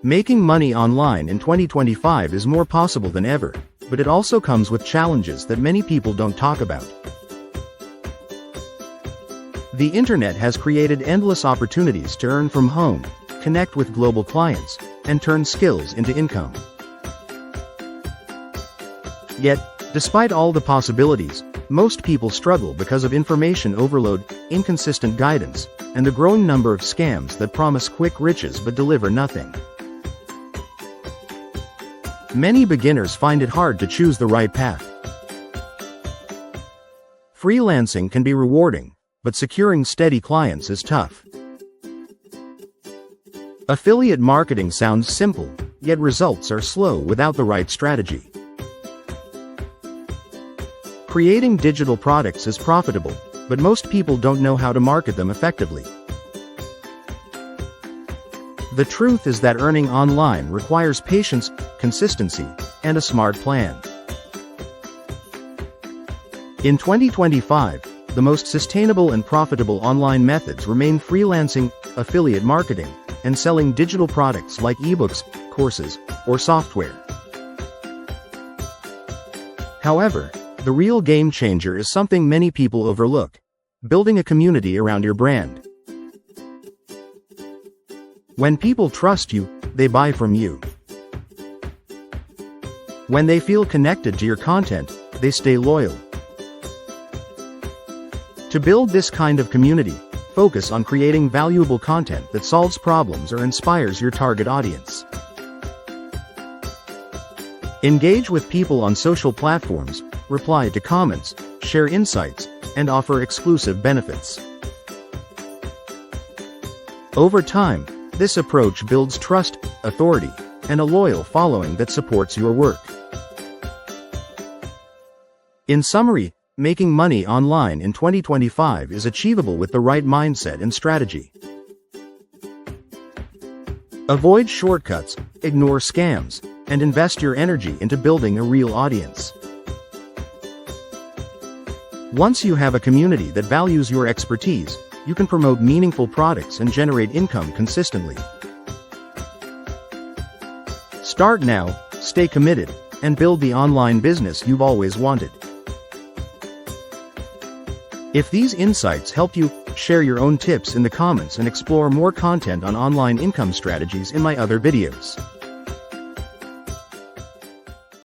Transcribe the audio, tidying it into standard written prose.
Making money online in 2025 is more possible than ever, but it also comes with challenges that many people don't talk about. The internet has created endless opportunities to earn from home, connect with global clients, and turn skills into income. Yet, despite all the possibilities, most people struggle because of information overload, inconsistent guidance, and the growing number of scams that promise quick riches but deliver nothing. Many beginners find it hard to choose the right path. Freelancing can be rewarding, but securing steady clients is tough. Affiliate marketing sounds simple, yet results are slow without the right strategy. Creating digital products is profitable, but most people don't know how to market them effectively. The truth is that earning online requires patience, consistency, and a smart plan. In 2025, the most sustainable and profitable online methods remain freelancing, affiliate marketing, and selling digital products like ebooks, courses, or software. However, the real game changer is something many people overlook: building a community around your brand. When people trust you, they buy from you. When they feel connected to your content, they stay loyal. To build this kind of community, focus on creating valuable content that solves problems or inspires your target audience. Engage with people on social platforms, reply to comments, share insights, and offer exclusive benefits. Over time, this approach builds trust, authority, and a loyal following that supports your work. In summary, making money online in 2025 is achievable with the right mindset and strategy. Avoid shortcuts, ignore scams, and invest your energy into building a real audience. Once you have a community that values your expertise, you can promote meaningful products and generate income consistently. Start now, stay committed, and build the online business you've always wanted. If these insights helped you, share your own tips in the comments and explore more content on online income strategies in my other videos.